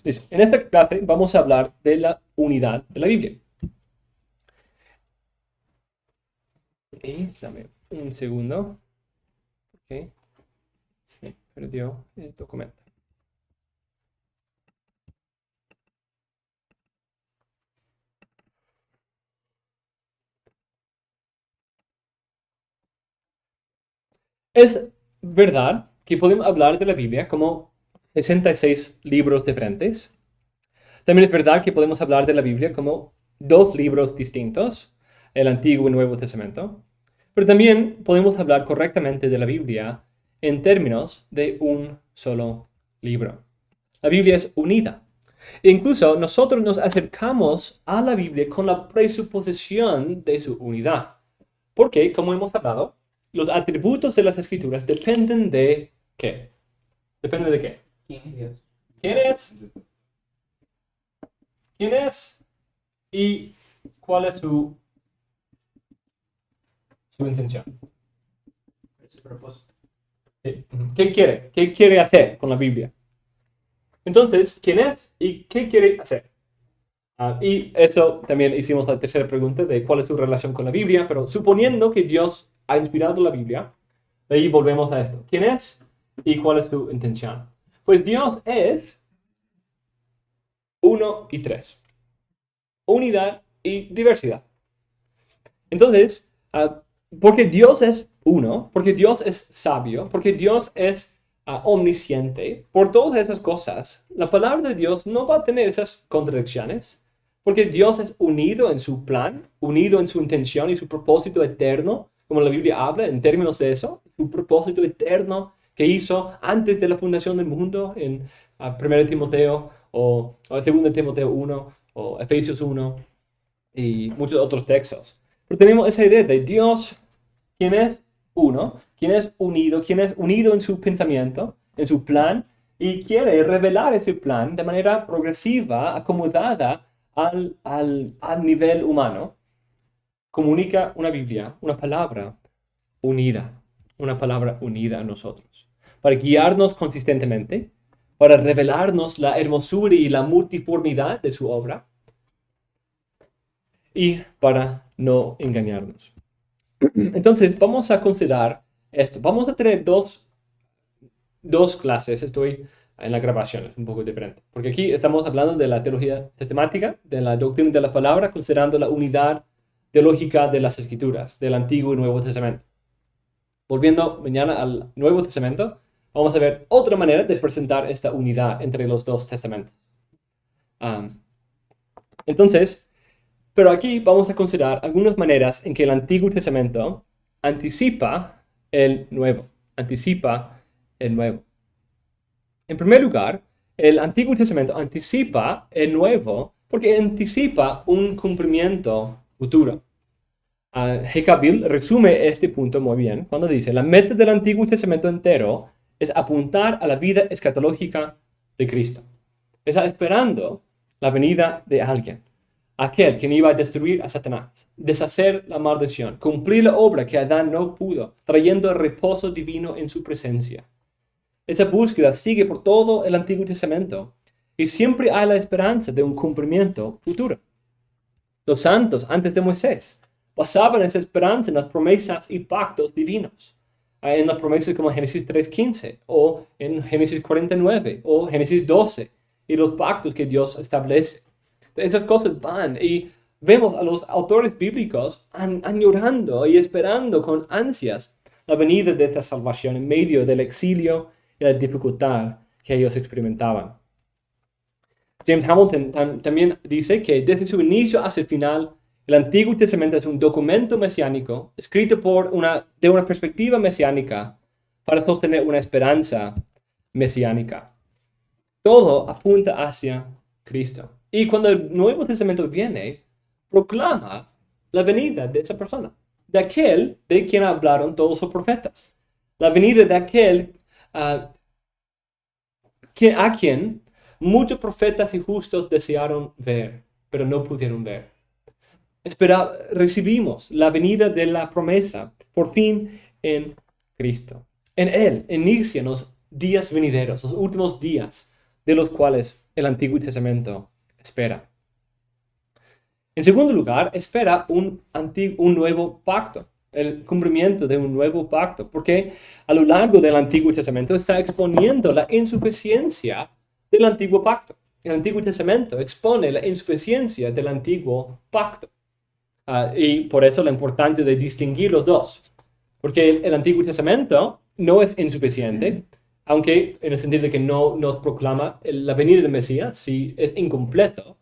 Listo. En esta clase vamos a hablar de la unidad de la Biblia. Y dame un segundo. Ok. Se me perdió el documento. Es verdad que podemos hablar de la Biblia como 66 libros diferentes. También es verdad que podemos hablar de la Biblia como dos libros distintos, el Antiguo y Nuevo Testamento. Pero también podemos hablar correctamente de la Biblia en términos de un solo libro. La Biblia es unida. E incluso nosotros nos acercamos a la Biblia con la presuposición de su unidad. Porque, como hemos hablado, los atributos de las Escrituras dependen de ¿qué? ¿Depende de qué? ¿Quién es? ¿Quién es? ¿Y cuál es su intención? Su propósito. Sí. ¿Qué quiere? ¿Qué quiere hacer con la Biblia? Entonces, ¿quién es y qué quiere hacer? Y eso también hicimos la tercera pregunta de cuál es tu relación con la Biblia, pero suponiendo que Dios ha inspirado la Biblia, de ahí volvemos a esto. ¿Quién es y cuál es tu intención? Pues Dios es uno y tres. Unidad y diversidad. Entonces, porque Dios es uno, porque Dios es sabio, porque Dios es omnisciente, por todas esas cosas, la palabra de Dios no va a tener esas contradicciones, porque Dios es unido en su plan, unido en su intención y su propósito eterno, como la Biblia habla en términos de eso, su propósito eterno que hizo antes de la fundación del mundo en 1 Timoteo o 2 Timoteo 1 o Efesios 1 y muchos otros textos. Pero tenemos esa idea de Dios, quien es uno, quien es unido en su pensamiento, en su plan, y quiere revelar ese plan de manera progresiva, acomodada al nivel humano. Comunica una Biblia, una palabra unida a nosotros, para guiarnos consistentemente, para revelarnos la hermosura y la multiformidad de su obra, y para no engañarnos. Entonces, vamos a considerar esto. Vamos a tener dos clases. Estoy en la grabación, es un poco diferente. Porque aquí estamos hablando de la teología sistemática, de la doctrina de la palabra, considerando la unidad teológica de las escrituras, del Antiguo y Nuevo Testamento. Volviendo mañana al Nuevo Testamento, vamos a ver otra manera de presentar esta unidad entre los dos testamentos. Entonces, pero aquí vamos a considerar algunas maneras en que el Antiguo Testamento anticipa el Nuevo. Anticipa el Nuevo. En primer lugar, el Antiguo Testamento anticipa el Nuevo porque anticipa un cumplimiento futuro. G.K. resume este punto muy bien cuando dice, la meta del Antiguo Testamento entero es apuntar a la vida escatológica de Cristo. Está esperando la venida de alguien, aquel quien iba a destruir a Satanás, deshacer la maldición, cumplir la obra que Adán no pudo, trayendo el reposo divino en su presencia. Esa búsqueda sigue por todo el Antiguo Testamento y siempre hay la esperanza de un cumplimiento futuro. Los santos antes de Moisés basaban esa esperanza en las promesas y pactos divinos, en las promesas como Génesis 3:15 o en Génesis 49 o Génesis 12 y los pactos que Dios establece. Esas cosas van y vemos a los autores bíblicos añorando y esperando con ansias la venida de esta salvación en medio del exilio y la dificultad que ellos experimentaban. James Hamilton también dice que desde su inicio hasta el final, el Antiguo Testamento es un documento mesiánico escrito de una perspectiva mesiánica para sostener una esperanza mesiánica. Todo apunta hacia Cristo. Y cuando el Nuevo Testamento viene, proclama la venida de esa persona, de aquel de quien hablaron todos los profetas. La venida de aquel a quien muchos profetas y justos desearon ver, pero no pudieron ver. Recibimos la venida de la promesa, por fin en Cristo. En Él inician los días venideros, los últimos días, de los cuales el Antiguo Testamento espera. En segundo lugar, espera un nuevo pacto, el cumplimiento de un nuevo pacto, porque a lo largo del Antiguo Testamento está exponiendo la insuficiencia del Antiguo Pacto. El Antiguo Testamento expone la insuficiencia del Antiguo Pacto. Y por eso la importancia de distinguir los dos. Porque el Antiguo Testamento no es insuficiente, aunque en el sentido de que no nos proclama la venida del Mesías, sí es incompleto,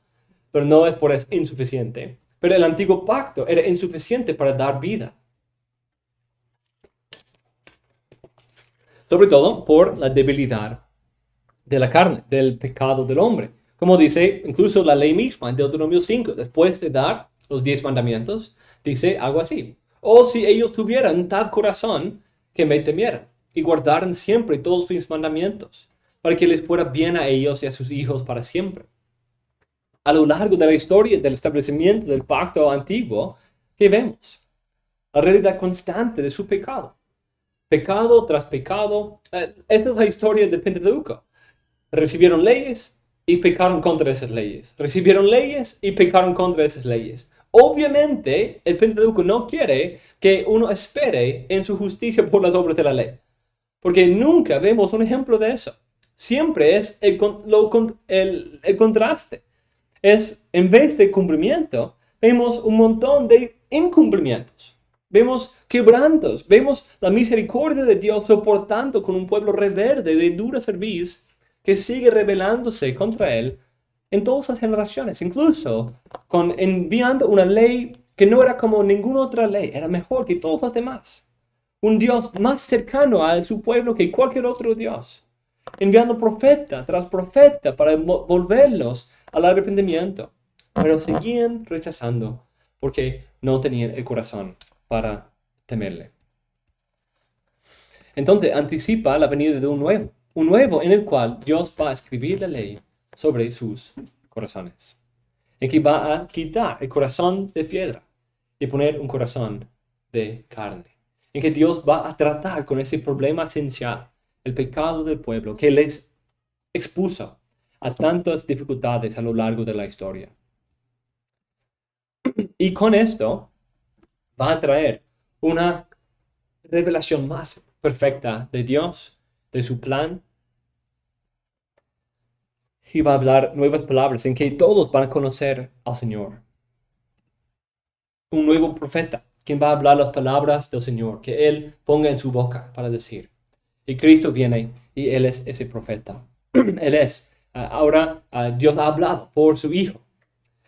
pero no es por eso insuficiente. Pero el Antiguo Pacto era insuficiente para dar vida. Sobre todo por la debilidad de la carne, del pecado del hombre. Como dice incluso la ley misma en Deuteronomio 5, después de dar los 10 mandamientos, dice algo así. O si ellos tuvieran tal corazón que me temieran y guardaran siempre todos mis mandamientos, para que les fuera bien a ellos y a sus hijos para siempre. A lo largo de la historia del establecimiento del pacto antiguo, ¿qué vemos? La realidad constante de su pecado. Pecado tras pecado. Esta es la historia del Pentateuco. Recibieron leyes y pecaron contra esas leyes. Recibieron leyes y pecaron contra esas leyes. Obviamente, el Pentateuco no quiere que uno espere en su justicia por las obras de la ley. Porque nunca vemos un ejemplo de eso. Siempre es el contraste. Es, en vez de cumplimiento, vemos un montón de incumplimientos. Vemos quebrantos. Vemos la misericordia de Dios soportando con un pueblo rebelde de dura cerviz que sigue rebelándose contra él en todas las generaciones, incluso enviando una ley que no era como ninguna otra ley, era mejor que todos los demás. Un Dios más cercano a su pueblo que cualquier otro Dios, enviando profeta tras profeta para volverlos al arrepentimiento, pero seguían rechazando porque no tenían el corazón para temerle. Entonces anticipa la venida de un nuevo en el cual Dios va a escribir la ley sobre sus corazones, en que va a quitar el corazón de piedra y poner un corazón de carne, en que Dios va a tratar con ese problema esencial, el pecado del pueblo que les expuso a tantas dificultades a lo largo de la historia. Y con esto va a traer una revelación más perfecta de Dios, de su plan. Y va a hablar nuevas palabras en que todos van a conocer al Señor. Un nuevo profeta, quien va a hablar las palabras del Señor, que Él ponga en su boca para decir. Y Cristo viene y Él es ese profeta. Él es. Ahora Dios ha hablado por su Hijo.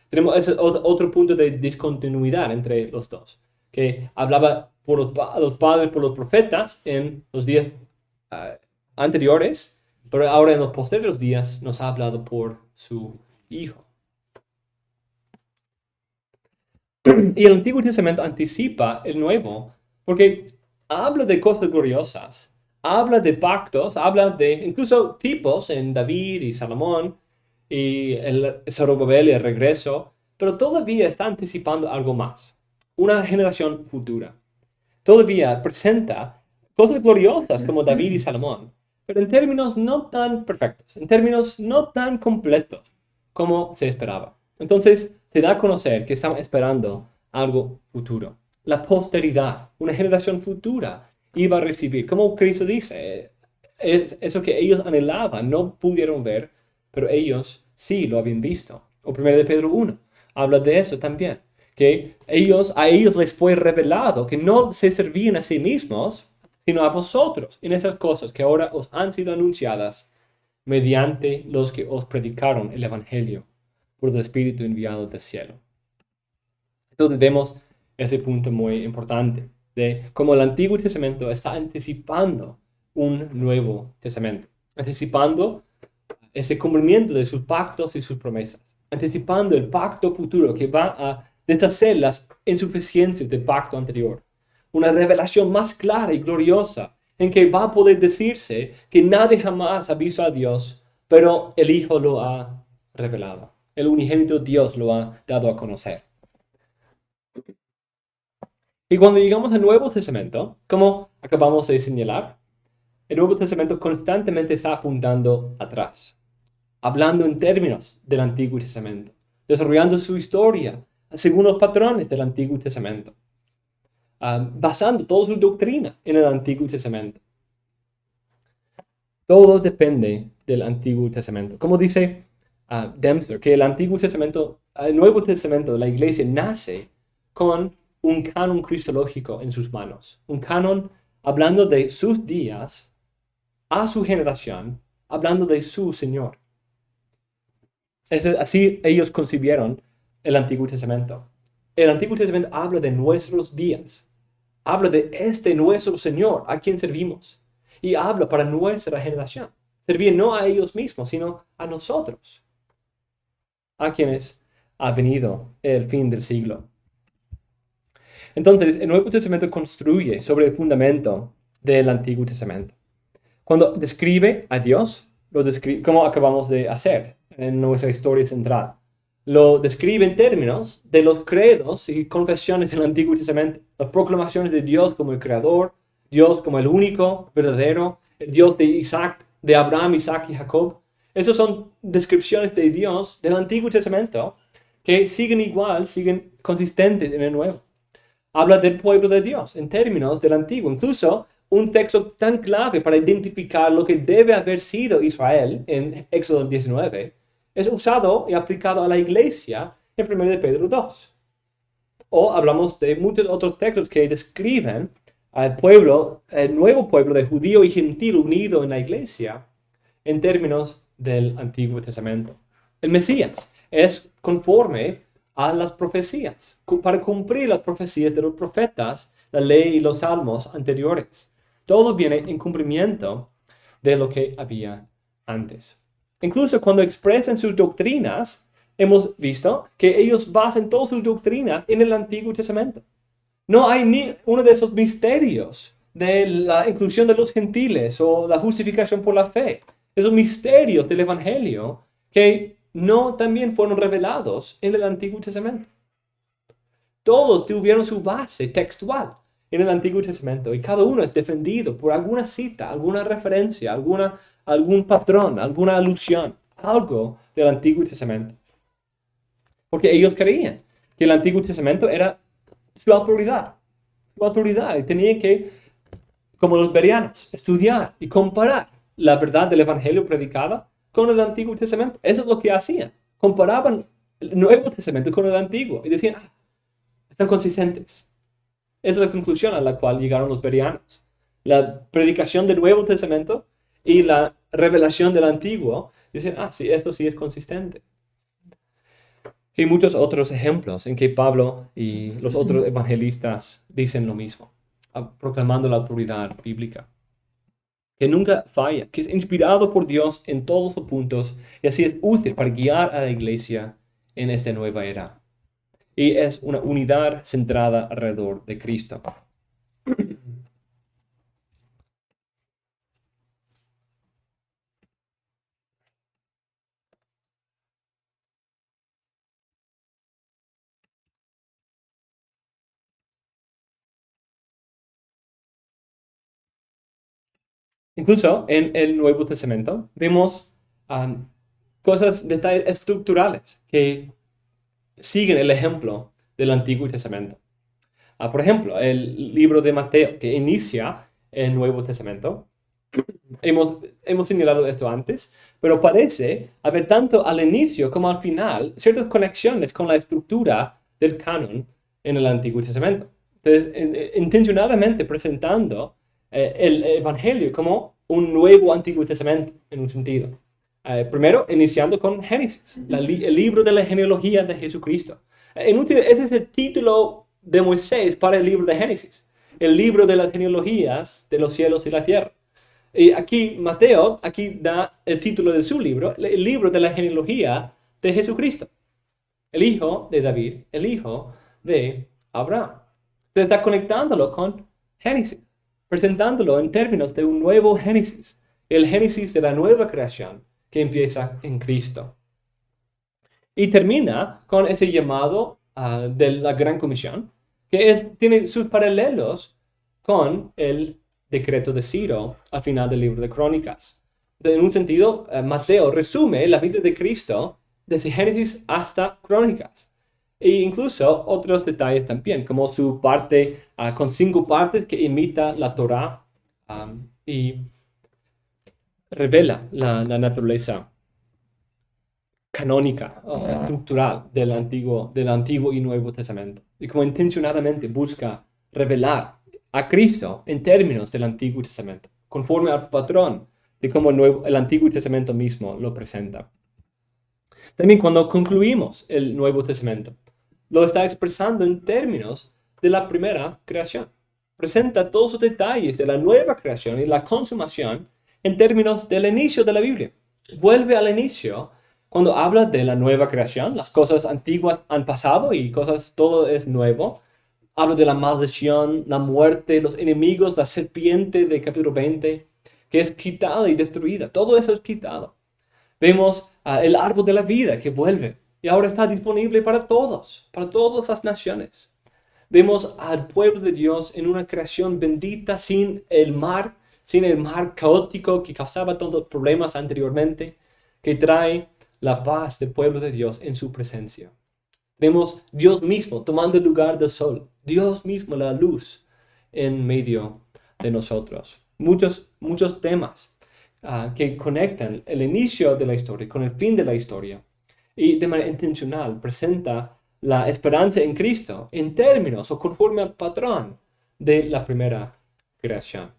Tenemos ese otro punto de discontinuidad entre los dos, que hablaba por los padres, por los profetas en los días anteriores, pero ahora en los posteriores días nos ha hablado por su Hijo. Y el Antiguo Testamento anticipa el Nuevo, porque habla de cosas gloriosas, habla de pactos, habla de incluso tipos en David y Salomón, y el Zorobabel y el regreso, pero todavía está anticipando algo más, una generación futura. Todavía presenta cosas gloriosas como David y Salomón, pero en términos no tan perfectos, en términos no tan completos como se esperaba. Entonces se da a conocer que estamos esperando algo futuro. La posteridad, una generación futura, iba a recibir, como Cristo dice, eso que ellos anhelaban, no pudieron ver, pero ellos sí lo habían visto. O 1 de Pedro 1 habla de eso también, que a ellos les fue revelado que no se servían a sí mismos, sino a vosotros en esas cosas que ahora os han sido anunciadas mediante los que os predicaron el Evangelio por el Espíritu enviado del cielo. Entonces vemos ese punto muy importante de cómo el Antiguo Testamento está anticipando un Nuevo Testamento, anticipando ese cumplimiento de sus pactos y sus promesas, anticipando el pacto futuro que va a deshacer las insuficiencias del pacto anterior. Una revelación más clara y gloriosa en que va a poder decirse que nadie jamás ha visto a Dios, pero el Hijo lo ha revelado. El unigénito Dios lo ha dado a conocer. Y cuando llegamos al Nuevo Testamento, como acabamos de señalar, el Nuevo Testamento constantemente está apuntando atrás. hablando en términos del Antiguo Testamento, desarrollando su historia según los patrones del Antiguo Testamento, basando toda su doctrina en el Antiguo Testamento. Todo depende del Antiguo Testamento. Como dice Dempster, que el Nuevo Testamento de la Iglesia nace con un canon cristológico en sus manos. Un canon hablando de sus días a su generación, hablando de su Señor. Así ellos concibieron el Antiguo Testamento. El Antiguo Testamento habla de nuestros días. Habla de nuestro Señor, a quien servimos. Y habla para nuestra generación. Servir no a ellos mismos, sino a nosotros, a quienes ha venido el fin del siglo. Entonces, el Nuevo Testamento construye sobre el fundamento del Antiguo Testamento. Cuando describe a Dios, lo describe como acabamos de hacer en nuestra historia central. Lo describe en términos de los credos y confesiones del Antiguo Testamento, las proclamaciones de Dios como el Creador, Dios como el único, verdadero, el Dios de Isaac, de Abraham, Isaac y Jacob. Esas son descripciones de Dios del Antiguo Testamento que siguen consistentes en el Nuevo. Habla del pueblo de Dios en términos del Antiguo. Incluso un texto tan clave para identificar lo que debe haber sido Israel en Éxodo 19 es usado y aplicado a la iglesia en 1 de Pedro 2. O hablamos de muchos otros textos que describen al pueblo, el nuevo pueblo de judío y gentil unido en la iglesia en términos del Antiguo Testamento. El Mesías es conforme a las profecías, para cumplir las profecías de los profetas, la ley y los salmos anteriores. Todo viene en cumplimiento de lo que había antes. Incluso cuando expresan sus doctrinas, hemos visto que ellos basan todas sus doctrinas en el Antiguo Testamento. No hay ni uno de esos misterios de la inclusión de los gentiles o la justificación por la fe. Esos misterios del Evangelio que no también fueron revelados en el Antiguo Testamento. Todos tuvieron su base textual en el Antiguo Testamento y cada uno es defendido por alguna cita, alguna referencia, algún patrón, alguna alusión, algo del Antiguo Testamento. Porque ellos creían que el Antiguo Testamento era su autoridad y tenían que, como los bereanos, estudiar y comparar la verdad del Evangelio predicada con el Antiguo Testamento. Eso es lo que hacían. Comparaban el Nuevo Testamento con el Antiguo y decían, están consistentes. Esa es la conclusión a la cual llegaron los bereanos. La predicación del Nuevo Testamento y la revelación del Antiguo dicen, sí, esto sí es consistente. Y muchos otros ejemplos en que Pablo y los otros evangelistas dicen lo mismo, proclamando la autoridad bíblica, que nunca falla, que es inspirado por Dios en todos los puntos y así es útil para guiar a la iglesia en esta nueva era. Y es una unidad centrada alrededor de Cristo. Incluso en el Nuevo Testamento vemos detalles estructurales que siguen el ejemplo del Antiguo Testamento. Por ejemplo, el libro de Mateo, que inicia el Nuevo Testamento. Hemos señalado esto antes, pero parece haber tanto al inicio como al final ciertas conexiones con la estructura del canon en el Antiguo Testamento. Entonces, intencionadamente presentando el Evangelio como un nuevo Antiguo Testamento, en un sentido. Primero, iniciando con Génesis, el libro de la genealogía de Jesucristo. Ese es el título de Moisés para el libro de Génesis, el libro de las genealogías de los cielos y la tierra. Y aquí Mateo da el título de su libro, el libro de la genealogía de Jesucristo, el hijo de David, el hijo de Abraham. Entonces está conectándolo con Génesis, presentándolo en términos de un nuevo Génesis, el Génesis de la nueva creación que empieza en Cristo. Y termina con ese llamado de la Gran Comisión, que tiene sus paralelos con el decreto de Ciro al final del libro de Crónicas. En un sentido, Mateo resume la vida de Cristo desde Génesis hasta Crónicas. E incluso otros detalles también, como su parte con 5 partes que imita la Torá y revela la naturaleza canónica o estructural del Antiguo y Nuevo Testamento. Y como intencionadamente busca revelar a Cristo en términos del Antiguo Testamento, conforme al patrón de cómo el Antiguo Testamento mismo lo presenta. También cuando concluimos el Nuevo Testamento, lo está expresando en términos de la primera creación. Presenta todos los detalles de la nueva creación y la consumación en términos del inicio de la Biblia. Vuelve al inicio cuando habla de la nueva creación. Las cosas antiguas han pasado y todo es nuevo. Habla de la maldición, la muerte, los enemigos, la serpiente de capítulo 20, que es quitada y destruida. Todo eso es quitado. Vemos el árbol de la vida que vuelve y ahora está disponible para todas las naciones. Vemos al pueblo de Dios en una creación bendita sin el mar caótico que causaba tantos problemas anteriormente, que trae la paz del pueblo de Dios en su presencia. Vemos Dios mismo tomando el lugar del sol, Dios mismo la luz en medio de nosotros. Muchos temas que conectan el inicio de la historia con el fin de la historia y de manera intencional presenta la esperanza en Cristo en términos o conforme al patrón de la primera creación.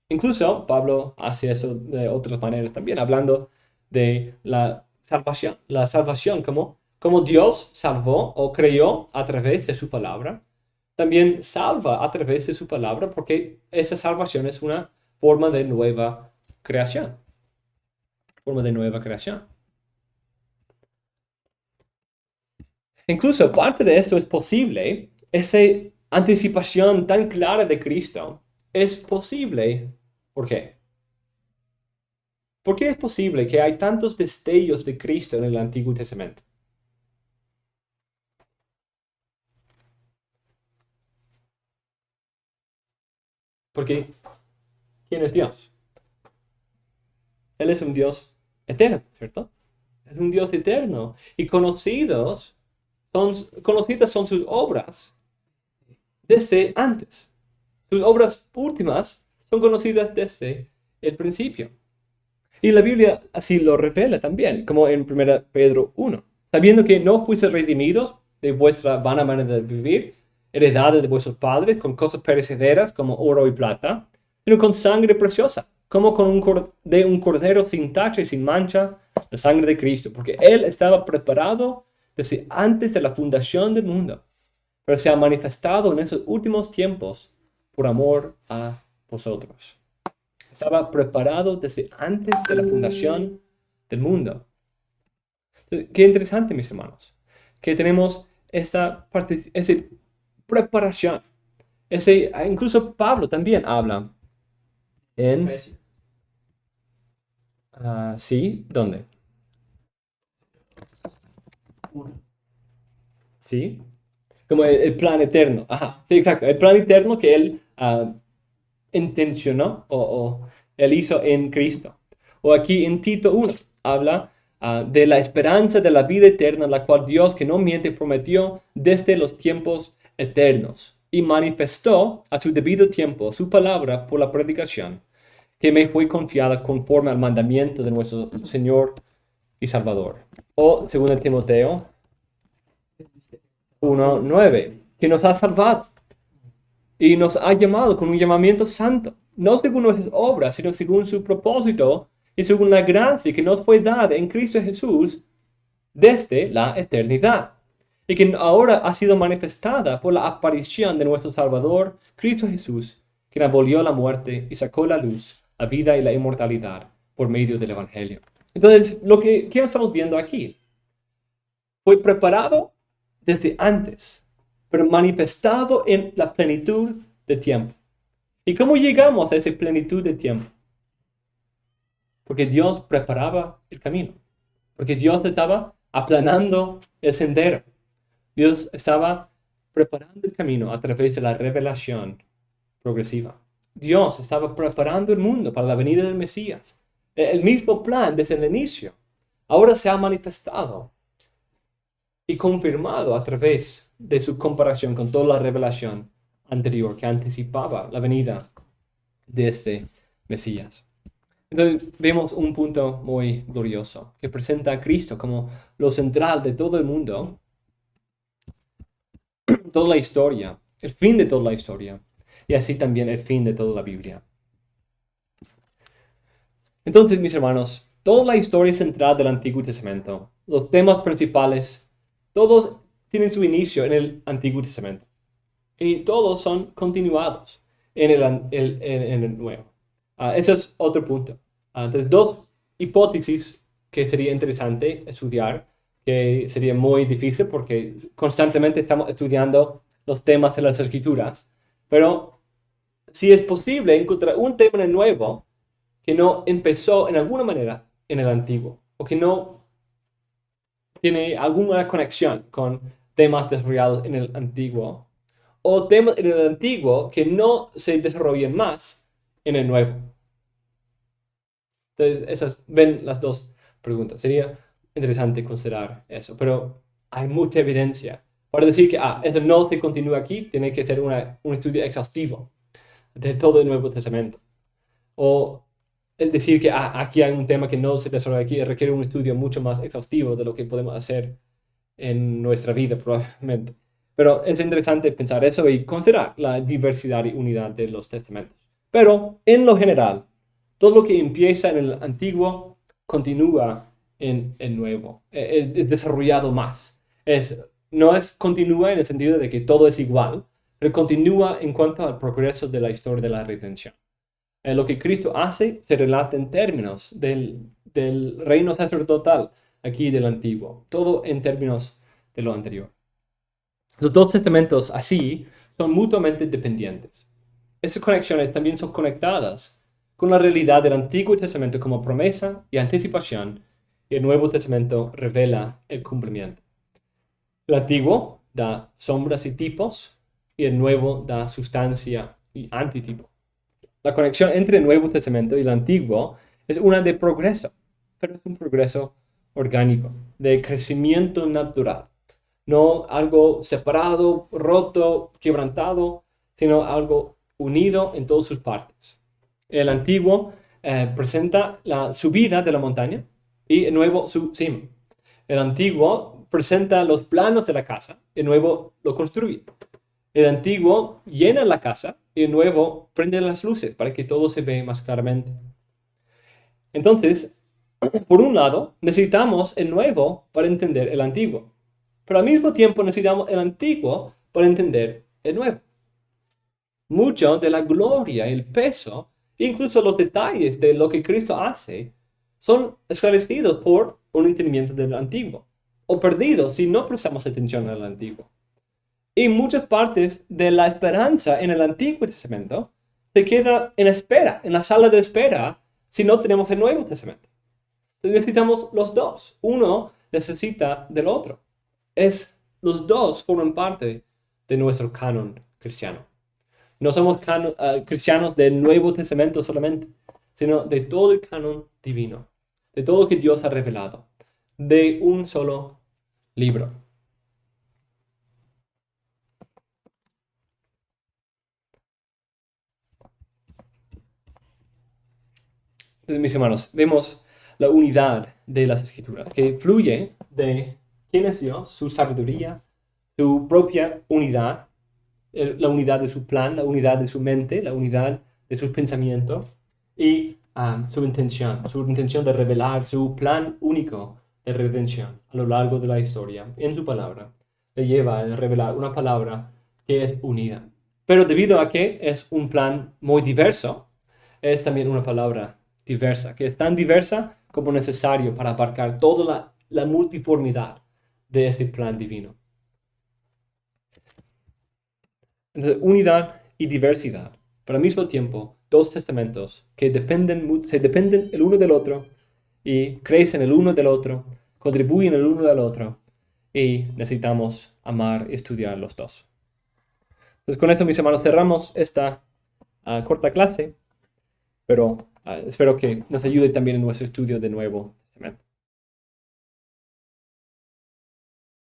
Incluso Pablo hace eso de otras maneras también, hablando de la salvación como Dios salvó o creó a través de su palabra. También salva a través de su palabra porque esa salvación es una forma de nueva creación. Incluso parte de esto es posible, esa anticipación tan clara de Cristo es posible. ¿Por qué? ¿Por qué es posible que hay tantos destellos de Cristo en el Antiguo Testamento? Porque, ¿quién es Dios? Él es un Dios eterno, ¿cierto? Es un Dios eterno. Y conocidas son sus obras desde antes. Sus obras últimas son conocidas desde el principio. Y la Biblia así lo revela también, como en 1 Pedro 1. Sabiendo que no fuisteis redimidos de vuestra vana manera de vivir, heredada de vuestros padres, con cosas perecederas como oro y plata, sino con sangre preciosa, como de un cordero sin tacha y sin mancha, la sangre de Cristo, porque Él estaba preparado desde antes de la fundación del mundo, pero se ha manifestado en esos últimos tiempos por amor a vosotros. Estaba preparado desde antes de la fundación del mundo. Entonces, qué interesante, mis hermanos, que tenemos esa preparación. Incluso Pablo también habla en... sí, ¿dónde? Sí, como el plan eterno. Ajá, sí, exacto. El plan eterno que él intencionó o él hizo en Cristo. O aquí en Tito 1 habla de la esperanza de la vida eterna, la cual Dios, que no miente, prometió desde los tiempos eternos y manifestó a su debido tiempo su palabra por la predicación, que me fue confiada conforme al mandamiento de nuestro Señor y Salvador. O 2 Timoteo 1:9, que nos ha salvado y nos ha llamado con un llamamiento santo, no según nuestras obras, sino según su propósito y según la gracia que nos fue dada en Cristo Jesús desde la eternidad, y que ahora ha sido manifestada por la aparición de nuestro Salvador, Cristo Jesús, quien abolió la muerte y sacó la luz, la vida y la inmortalidad por medio del Evangelio. Entonces, ¿qué estamos viendo aquí? Fue preparado desde antes, pero manifestado en la plenitud de tiempo. ¿Y cómo llegamos a esa plenitud de tiempo? Porque Dios preparaba el camino. Porque Dios estaba aplanando el sendero. Dios estaba preparando el camino a través de la revelación progresiva. Dios estaba preparando el mundo para la venida del Mesías. El mismo plan desde el inicio. Ahora se ha manifestado y confirmado a través de su comparación con toda la revelación anterior que anticipaba la venida de este Mesías. Entonces vemos un punto muy glorioso que presenta a Cristo como lo central de todo el mundo, toda la historia, el fin de toda la historia y así también el fin de toda la Biblia. Entonces, mis hermanos, toda la historia central del Antiguo Testamento, los temas principales, todos tienen su inicio en el Antiguo Testamento y todos son continuados en el Nuevo. Ese es otro punto. Entonces, dos hipótesis que sería interesante estudiar, que sería muy difícil porque constantemente estamos estudiando los temas de las Escrituras, pero si es posible encontrar un tema en el Nuevo que no empezó en alguna manera en el Antiguo, o que no tiene alguna conexión con temas desarrollados en el Antiguo, o temas en el Antiguo que no se desarrollen más en el Nuevo. Entonces, ven las dos preguntas. Sería interesante considerar eso, pero hay mucha evidencia para decir que eso no se continúa aquí, tiene que ser un estudio exhaustivo de todo el Nuevo Testamento. O el decir que aquí hay un tema que no se desarrolla aquí requiere un estudio mucho más exhaustivo de lo que podemos hacer en nuestra vida probablemente. Pero es interesante pensar eso y considerar la diversidad y unidad de los testamentos. Pero en lo general, todo lo que empieza en el antiguo continúa en el nuevo. Es desarrollado más. No es continúa en el sentido de que todo es igual, pero continúa en cuanto al progreso de la historia de la redención. Lo que Cristo hace se relata en términos del reino sacerdotal aquí del antiguo, todo en términos de lo anterior. Los dos testamentos así son mutuamente dependientes. Esas conexiones también son conectadas con la realidad del Antiguo Testamento como promesa y anticipación, y el Nuevo Testamento revela el cumplimiento. El Antiguo da sombras y tipos, y el Nuevo da sustancia y antitipo. La conexión entre el Nuevo Testamento y el Antiguo es una de progreso, pero es un progreso orgánico, de crecimiento natural. No algo separado, roto, quebrantado, sino algo unido en todas sus partes. El Antiguo presenta la subida de la montaña y el Nuevo su cima. El Antiguo presenta los planos de la casa, el Nuevo lo construye. El Antiguo llena la casa y el Nuevo prende las luces para que todo se vea más claramente. Entonces, por un lado, necesitamos el Nuevo para entender el Antiguo, pero al mismo tiempo necesitamos el Antiguo para entender el Nuevo. Mucho de la gloria, el peso, incluso los detalles de lo que Cristo hace, son esclarecidos por un entendimiento del Antiguo, o perdidos si no prestamos atención al Antiguo. Y muchas partes de la esperanza en el Antiguo Testamento se queda en espera, en la sala de espera, si no tenemos el Nuevo Testamento. Entonces necesitamos los dos. Uno necesita del otro. Los dos forman parte de nuestro canon cristiano. No somos cristianos del Nuevo Testamento solamente, sino de todo el canon divino, de todo lo que Dios ha revelado, de un solo libro. Entonces, mis hermanos, vemos la unidad de las Escrituras, que fluye de quién es Dios, su sabiduría, su propia unidad, la unidad de su plan, la unidad de su mente, la unidad de sus pensamientos y su intención de revelar su plan único de redención a lo largo de la historia en su palabra. Le lleva a revelar una palabra que es unida. Pero debido a que es un plan muy diverso, es también una palabra diversa, que es tan diversa como necesario para abarcar toda la multiformidad de este plan divino. Entonces, unidad y diversidad, pero al mismo tiempo, dos testamentos que se dependen el uno del otro y crecen el uno del otro, contribuyen el uno del otro y necesitamos amar y estudiar los dos. Entonces, con eso, mis hermanos, cerramos esta corta clase, pero espero que nos ayude también en nuestro estudio de Nuevo Testamento.